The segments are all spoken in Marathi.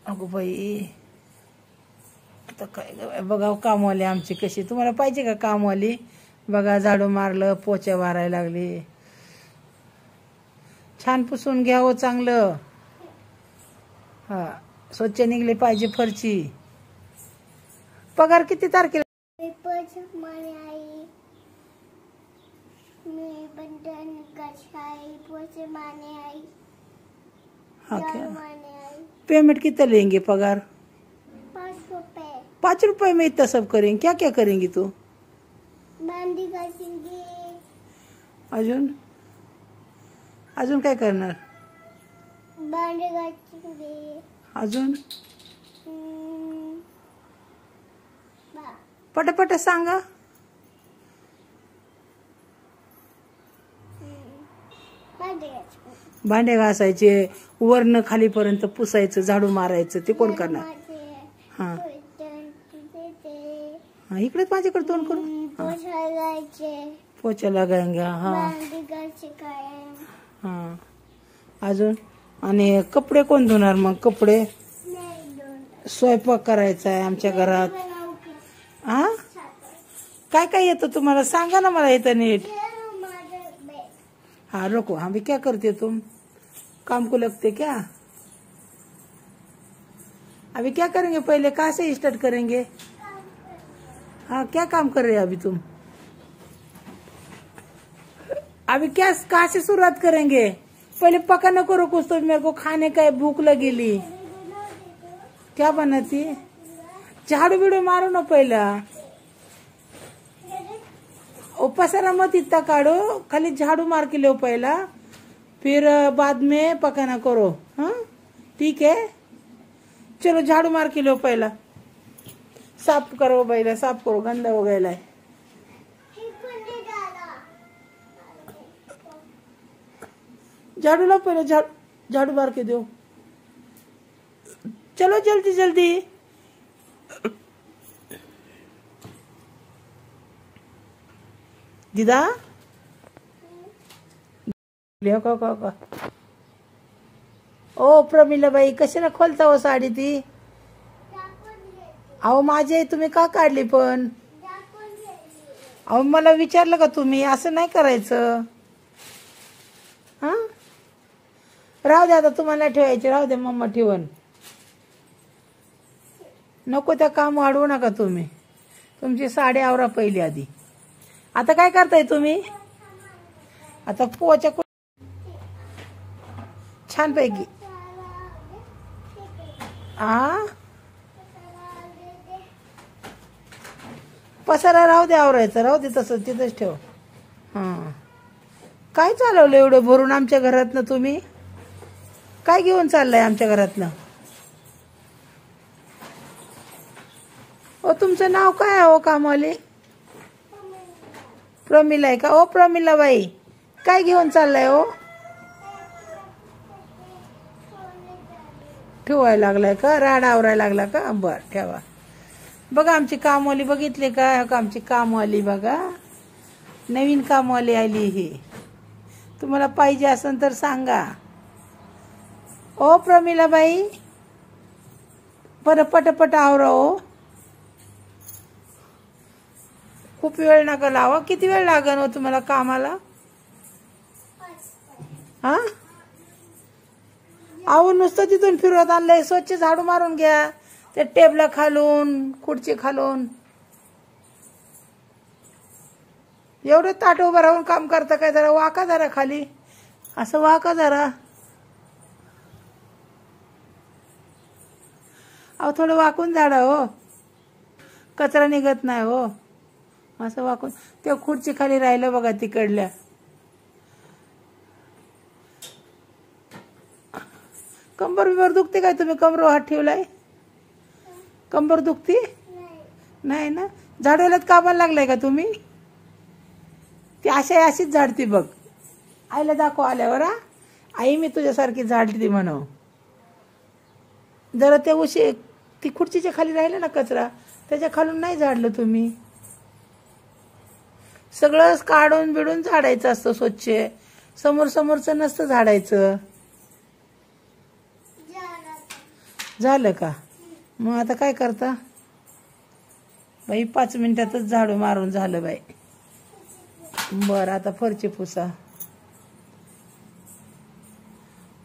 अगो बाई, आता काय बघा कामवाली आमची कशी. तुम्हाला पाहिजे का कामवाली? बघा झाडू मारलं, पोच्या मारायला लागली. छान पुसून घ्या हो चांगलं. हा, स्वच्छ निघले पाहिजे फरची. पगार किती तारखेला? पेमेंट कितना लेंगे? पगार 5 रुपए। 5 रुपए में इतना सब करेंगे? क्या क्या करेंगी तू? भांडी घासेंगे। अजून अजून काय करणार? भांडी घासेंगे। अजून पटापट सांगा. भांडे घासायचे, वरनं खालीपर्यंत पुसायचं, झाडू मारायचं. ते कोण करणार? हा, इकडेच माझ्याकडे तोंड करून पोछा लगाएंगे. हा हा, अजून आणि कपडे कोण धुणार मग? कपडे, स्वयंपाक करायचा आहे आमच्या घरात. हा, काय काय येतं तुम्हाला? सांगा ना मला येतं नीट. हाँ रुको, हाँ भी क्या करते तुम? काम को लगते क्या? अभी क्या करेंगे? पहले कहाँ से स्टार्ट करेंगे? हाँ, क्या काम कर रहे हैं अभी तुम? अभी क्या कहाँ से शुरुआत करेंगे? पहले पकाना करो कुछ तो, मेरे को खाने का भूख लगेली. क्या बनाती? झाड़ू बिड़ू मारो ना पहिला. पसारा मत इतना काढ़ो, खाली झाड़ू मार के लो पहला, फिर बाद में पकाना करो. हाँ ठीक है, चलो झाड़ू मार के लो पहला. साफ करो पहला, साफ करो, गंदा हो गया है. झाड़ू लो पहले, झाड़ू मार के दो. चलो जल्दी जल्दी. दिदा का ओ प्रमिला बाई, कशाला खोलता हो साडी ती? अहो माझी तुम्ही का काढली पण? अहो मला विचारलं का तुम्ही? असं नाही करायचं. हा, राहू दे आता, तुम्हाला ठेवायचे राहू दे, मम्मा ठेवून. नको त्या काम वाढवू नका तुम्ही. तुमची साडी आवरा पहिली आधी. आता काय करताय तुम्ही? आता पोचा छान पैकी. पसारा राहू दे, आवरायचं राहू दे तसं, तिथंच ठेव. हा, काय चालवलं एवढं भरून आमच्या घरातनं तुम्ही? काय घेऊन चाललाय आमच्या घरातनं? ओ तुमचं नाव काय आहे हो कामवाली? प्रमिला आहे का? ओ प्रमिला बाई, काय घेऊन चाललाय हो? ठेवायला लागलाय का? राड आवरायला लागला का? बर ठेवा. बघा आमची कामवाली, बघितले का? आमची कामवाली बघा, नवीन कामवाली आली. ही तुम्हाला पाहिजे असेल तर सांगा. ओ प्रमिला बाई, बरं पटपट आवरा हो. खूप वेळ नका लावा. किती वेळ लागेल हो तुम्हाला कामाला? हा, अहो नुसतं तिथून फिरवत आणलंय. स्वच्छ झाडू मारून घ्या, त्या टेबला खालून, खुर्ची खालून. एवढं ताट उभं राहून काम करता काय? जरा वाका, जरा खाली असं वाका जरा. अहो थोडं वाकून झाडा हो, कचरा निघत नाही हो. असं वाकून. त्या खुर्ची खाली राहिलं बघा तिकडल्या. कंबर बिबर दुखते काय? तुम्ही कमरेवर हात ठेवलाय? कंबर दुखती नाही ना? झाडवाल्यात कामाला लागलाय का तुम्ही? ती अशीच झाडती बघ. आईला दाखव आल्यावर. आई मी तुझ्यासारखी झाडती म्हणव. जरा ते उशी ती खुर्चीच्या खाली राहिलं ना कचरा, त्याच्या खालून नाही झाडलं तुम्ही. सगळंच काढून बिडून झाडायचं असतं स्वच्छ. समोरचं नसतं झाडायचं. झालं का? मग आता काय करता बाई? 5 मिनिटातच झाडू मारून झालं बाई. बरं, आता फरची पुसा.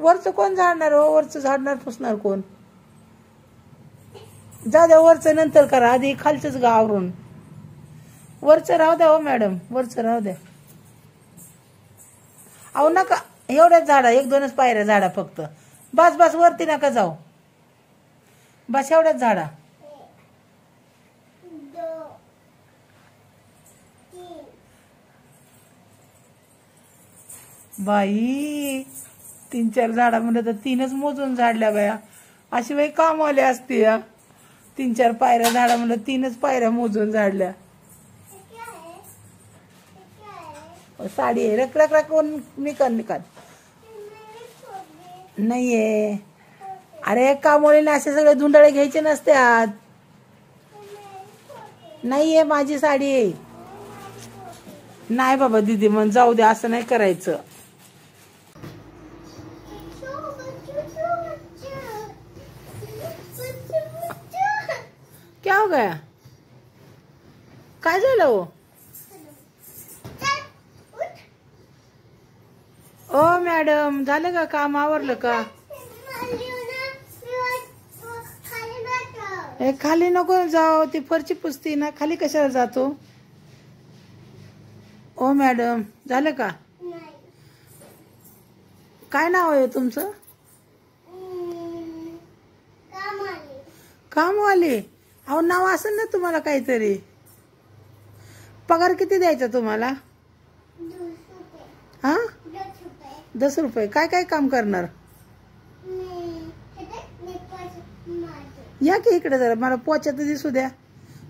वरचं कोण झाडणार हो? वरचं झाडणार पुसणार कोण? जाऊ द्या, वरचं नंतर करा, आधी खालचंच गावरून. वरचं राहू द्या हो मॅडम, वरचं राहू द्या. अहो नका एवढ्याच झाडा, 1-2च पायऱ्या झाडा फक्त. बस बस, वरती नका जाऊ, बस एवढ्याच झाडा. 2 3 बाई 3-4 झाडा म्हणलं तर 3च मोजून झाडल्या बाया. अशी बाई कामवाले असते या. 3-4 पायऱ्या झाडा म्हणलं 3च पायऱ्या मोजून झाडल्या. साडी आहे, रख रख रख, कोण निकाल निकाल नाहीये. अरे कामवालीने असे सगळे धुंडाळे घ्यायचे नसते आज. नाहीये माझी साडी आहे. नाही बाबा दीदी, मग जाऊ दे, असं नाही करायचं. क्या हो गया? काय झालं हो? ओ मॅडम, झालं का काम? आवरलं का? हे खाली नको जाओ, ती फरची पुसती ना, खाली कशाला जातो? ओ मॅडम, झालं का? काय नाव आहे तुमचं? कामवाले. अहो नाव असेल ना तुम्हाला काहीतरी. पगार किती द्यायचा तुम्हाला? 10 रुपये. काय काय काम करणार? या की इकडे जरा, मला पोचा तर दिसू द्या.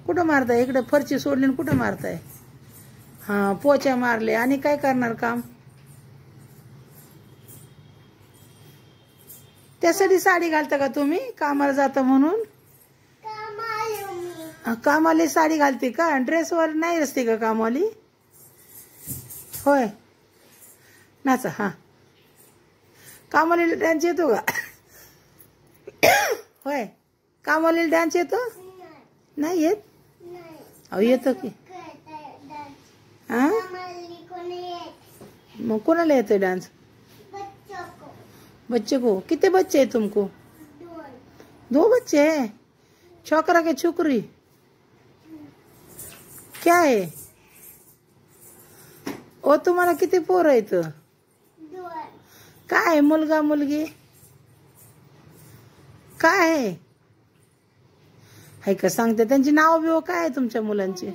कुठं मारताय? इकडे फरची सोडली आणि कुठं मारताय? हा, पोचा मारले. आणि काय करणार काम? त्यासाठी साडी घालता का तुम्ही? कामाला जाता म्हणून? कामाली साडी घालते का? ड्रेसवर नाही असते का कामाली? होय, नाचा. हा, कामाली डान्स येतो का? होय, कामाली डान्स येतो? नाही येत? अहो येतो की. हा, मग कोणाला येतोय डान्स? बच्चे को. कितने बच्चे हैं तुमको? 2 बच्चे हैं. छोकरा के छोकरी? क्या है? ओ तुम्हाला किती पोर आहेत? 2. काय आहे? मुलगा मुलगी काय आहे? हाय का सांगते? त्यांची नाव बिव काय आहे तुमच्या मुलांची?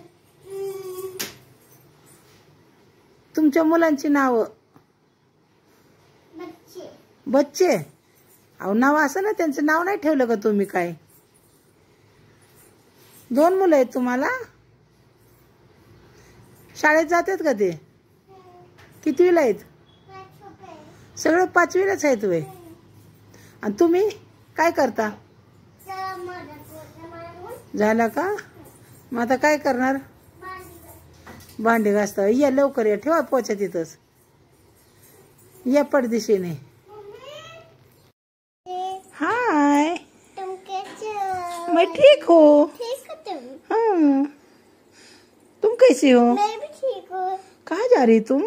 तुमच्या मुलांची नाव? बच्चे. अहो नाव असं ना, त्यांचं नाव नाही ठेवलं का तुम्ही? काय 2 मुलं आहेत तुम्हाला? शाळेत जातात का ते? कितवीला आहेत? सगळे 5वीलाच आहेत वे. आणि तुम्ही काय करता? झाला का? मग आता काय करणार? भांडी घासता. या लवकर या, ठेवा पोचा तिथंच. या पडदिशीने. हाय, तुम कैसे हो? मैं ठीक हूँ. ठीक हो तुम? हाँ, तुम कैसी हो? मैं भी ठीक हूँ. कहाँ जा रही तुम?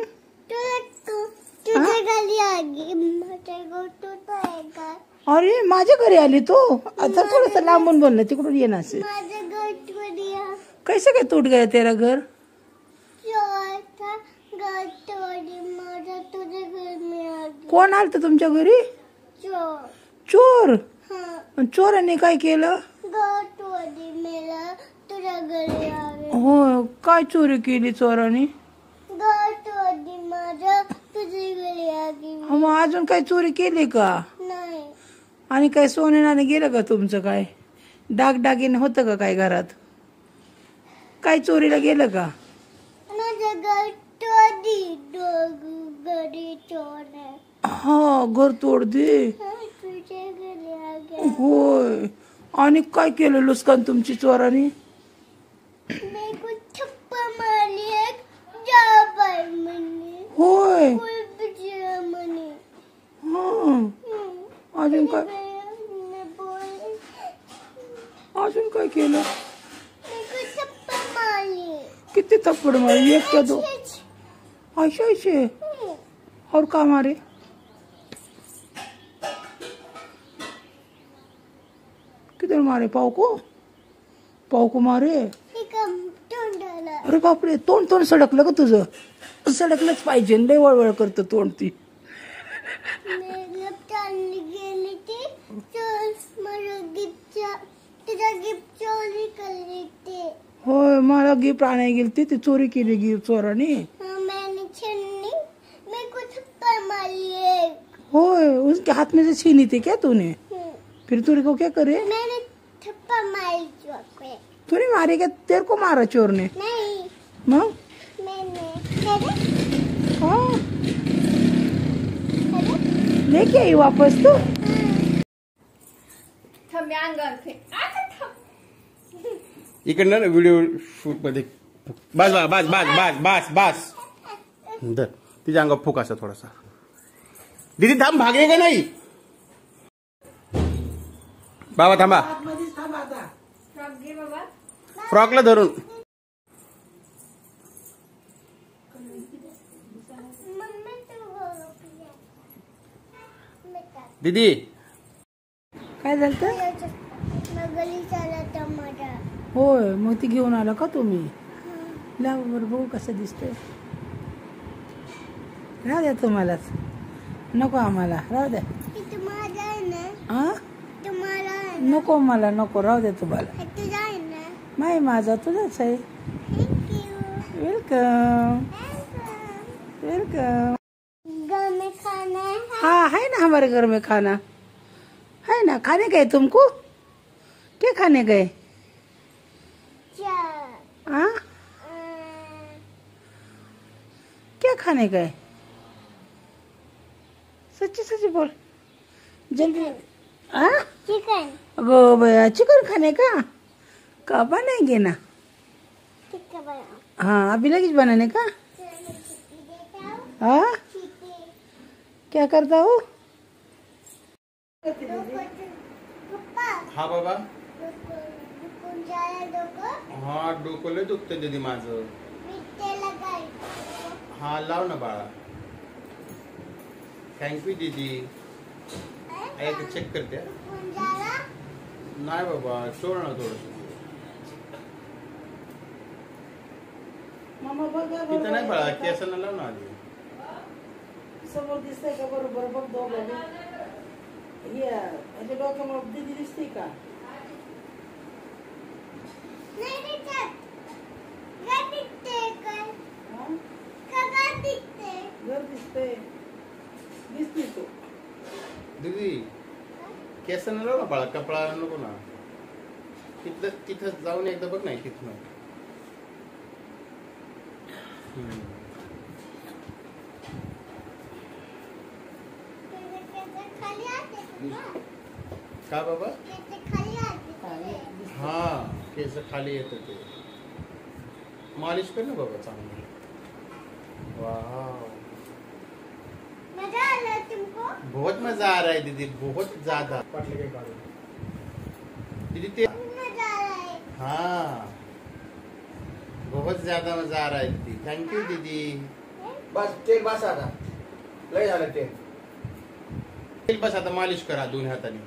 तुझे गली आ गई. मुझे को तू पाएगा. अरे माझ्या घरी आली तू? आता थोडंसं लांबून बोल ना, तिकडून ये ना से. माझा घर टूट गया. कैसे काय टूट गया तेरा घर? चोर था, घर तोड़ी. माझा तुझे घर में आ गई. कोण आलत तुमच्या घरी? चोर. चोर? हाँ, चोरांनी काय केलं? घर तोड़ी. मेरा तुझ्या घरी आ गई. हो, काय चोरी केली चोरांनी? घर तोड़ी. माझा तुझे घरी आ गई. मग अजून काय चोरी केली का? नाही. आणि काय सोने नाणे गेलं का तुमचं? काय दागदागिने होतं का काय घरात? काय चोरीला गेलं का? माझं घर तोडी. घरी चोर आहे. हा, घर तोड दे. तुझ्या घरी आ गया. होय, आणि काय केलं लुस्कान तुमची चोरांनी? मेरे को थप्पा मारली है. जा बाय म्हणे. होय. कोई बिजला म्हणे. हा, अजून काय? मैं बोल अजून काय केलं? मेरे को थप्पड़ मारी। किती थप्पड़ मारे? एक क्या दो? ऐसे ऐसे और का मारे? किधर मारे? पाव को मारे? तोंडाला। अरे बापरे, तोंड सडकलं का तुझं? सडकलंच पाहिजे, लय वळवळ करतं तोंड ती. चालली गेली ती मला तिला गिफ्ट चोरी केली ती. होय, मला गिफ्ट आणायला गेली ती चोरी केली गिफ्ट चोरानी. मैंने छीनी मेरे को थप्पड़ मारी है। होय, उसके हाथ में से छीनी थी क्या तूने? फिर तूने को क्या करे? मैंने थप्पड़ मारी चोर पे। तूने मारे क्या? तेरे को मारा चोर ने? नहीं मग मैंने हाँ लेके आई वापस तू? इकडनं व्हिडिओ शूट मध्ये बस बस बस बस बस बस धर तिच्या अंगावर फुक असा थोडासा. दीदी थांब, भागले का नाही? बाबा थांबा, फ्रॉकला धरून. दीदी काय झालं? गली चालत टमाटर. होय, मग ती घेऊन आला का तुम्ही? लाव बरं बघू कसं दिसतंय. राहू द्या तुम्हालाच, नको आम्हाला, राहू द्या. तुम्हाला आहे ना? हा तुम्हाला आहे नको, मला नको, राहू द्या तुम्हाला. ना? तुझा आहे ना? नाही, माझा तुझाच आहे. Thank you. Welcome welcome. घर में खाना है? हाँ है ना, हमारे घर में खाना है ना. खाने गए तुमको? क्या खाने गए? चार। हाँ, क्या खाने गए? सच्ची सच्ची बोल जल्दी. हाँ, चिकन। गो भैया, चिकन खाने का? कब बनाएंगे ना? टिक्का बनाओ। हाँ, अभी लगेज बनाने का? हाँ, क्या करता हो? पप्पा हा बाबा. दुखून जायला डोकं हा, डोकं लय दुखतं दीदी माझं. मिठे लगायचं. हा लाव ना बाळा. थँक्यू दीदी. एक चेक करते. दुखून जायला नाही बाबा, सोड ना थोडस. मामा बघा तिथं नाही बाळा, केसांना लाव ना आधी. समोर दिसतंय का? बरोबर बघ दोघं. याच्या डोक्यामुळे दीदी दिसते का? नाही दिसत. काय दिसते काय? हाँ? काय दिसते? घर दिसतंय. दिसते तू. दीदी केसांना लाव ना बाळा, कपडा नको ना. तिथं जाऊन एकदा बघ नाही तिथं. खाली आते का? का बाबा? खाली आते. हा, केस खाली येत ते. मालिश कर ना बाबा चांगली. वाह, मजा आला तुमको? बहुत मजा आ रहा है दीदी, बहुत ज्यादा. दीदी ते मजा आ रहा है. हाँ, बहुत ज्यादा मजा आ रहा है दीदी. थँक्यू दीदी. बस तेल बस आता लय झालं तेल. तेल बस आता मालिश करा दोन्ही हाताने.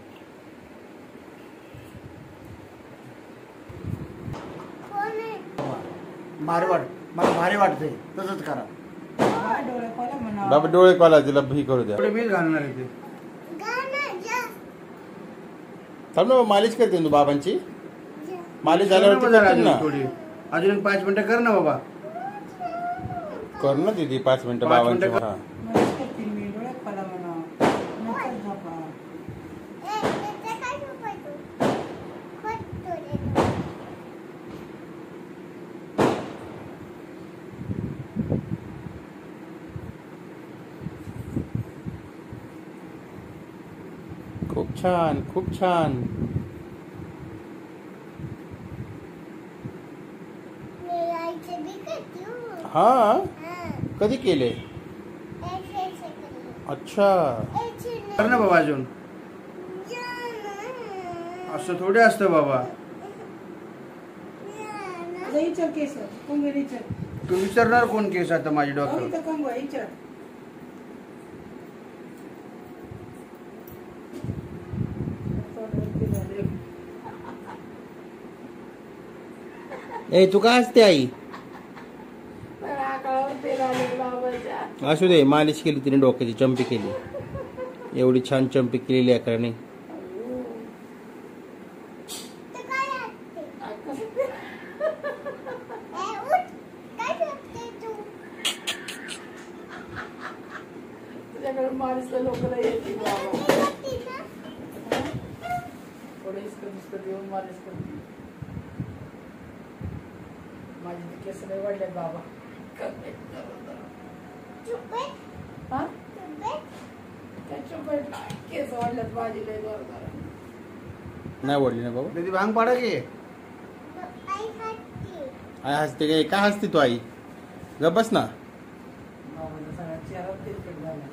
कोण आहे? मला भारी वाटतंय तसंच करा. डोळे खोला म्हणा. बाबा डोळे पाला, तिला भी करू द्या. थोडे बिल घालणार आहे ते. गाणं जा. थांब ना, मालिश करते तू बाबांची. जा. मालिश कर ना झाल्यावरती जरा करते ना. थोडी अजून 5 मिनिटं कर ना बाबा. कर ना दीदी 5 मिनिटं 5 बाबांची. मिनिटं. हा. मस्त करतील मी. डोळे खोला म्हणा. नंतर झोपा. त्याचं काय झोपायचं? खोटतो रे. खूप छान, खूप छान. मेरे आईचे भी करती हूँ. हा, हाँ. कधी केले? ऐसे ऐसे करिए. अच्छा. ऐसे कर ना बाबा अजून. जाना. असं थोडे असतं बाबा. विचार केस कुंगे विचार तू विचारणार कोण केस आता माझ्या डॉक्टर इथं कंग विचार ए तू का हसते आई असू दे मालिश केली तिने डोक्याची चंपी केली एवढी छान चंपी केलेली अकराने तुझ्याकडे माणसं लोक येते थोडे इसकट येऊन मालिश करते माझे केस नाही वाढले बाबा हा काय चुप केस वाढल्यात माझी लय जोर नाही ओढली ना बाबा दीदी भांग पाडा की आई हसते काय का हसते तू आई गप बस ना सगळ्या चेहरा तेलकट झाला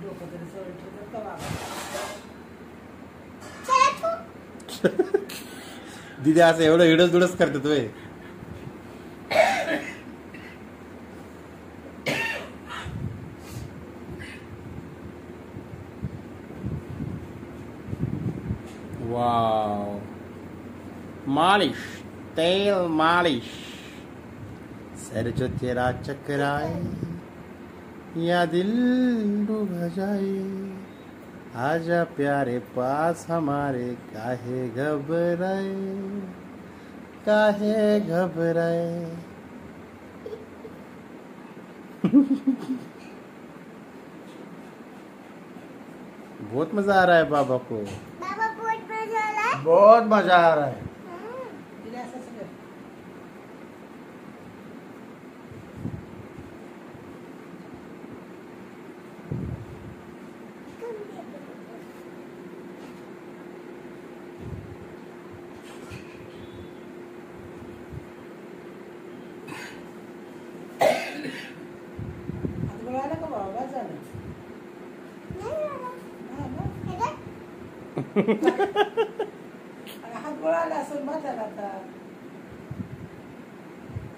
डोकं तरी सरळ ठेवलं का बाबा दीदी असं एवढं हिडस दुडस करते तू वाव मालिश तेल मालिश सर जो तेरा चकराए या दिल डूब जाए आजा प्यारे पास हमारे काहे घबराए बहुत मजा आ रहा है बाबा को बाबा बहुत मजा आ रहा है बहुत मजा आ रहा है तिला असं सगळं आलं का बाबा झालं हात गोळाला असेल माझ्याला आता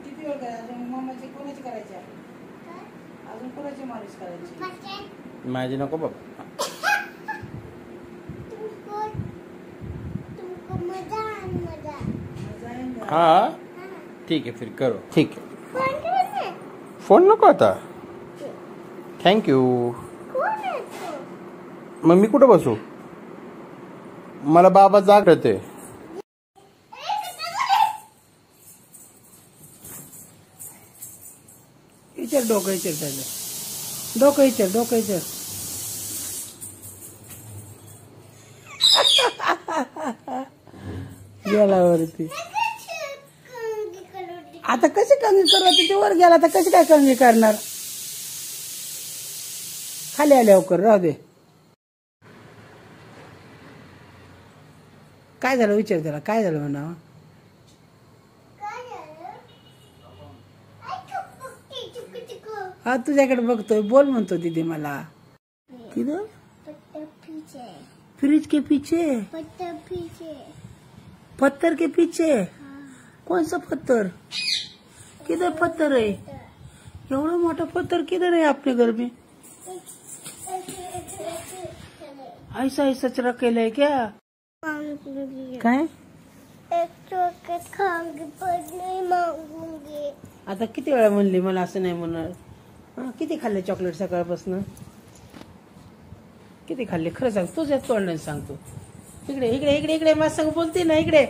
किती वेळ काय अजून मम्माची कोणाची करायची अजून कोणाची मालिश करायची माझी नको बाबा तुमको मजा मजा येईल ना? हाँ ठीक है फिर करो ठीक है कौन है फोन नको आता थँक्यू कौन है तो मग मी कुठं बसू मला बाबा जागते विचार डोकं विचार त्याचं डोकं विचार गेला वरती आता कशी कंगी करत ते वर गेला आता कशी काय कंगी करणार खाली आल्यावर कर राहू दे काय झालं विचार त्याला काय झालं म्हणा हा तुझ्याकडे बघतोय बोल म्हणतो दीदी मला किधर फ्रिज के पीछे पत्थर के पीछे कौन सा पत्थर किधर पत्थर है एवढा मोठा पत्थर किधर है आपके घर में ऐसा ऐसा रखेला है क्या काय एक चॉकलेट खाऊंगी पर नहीं मांगूंगी आता किती वेळा म्हणली मला असं नाही म्हणणार हा, किती खाल्ले चॉकलेट सकाळपासून किती खाल्ले खरं सांग तुझ्याच तोंडाने सांगतो इकडे इकडे इकडे इकडे माझ्या संग बोलते ना इकडे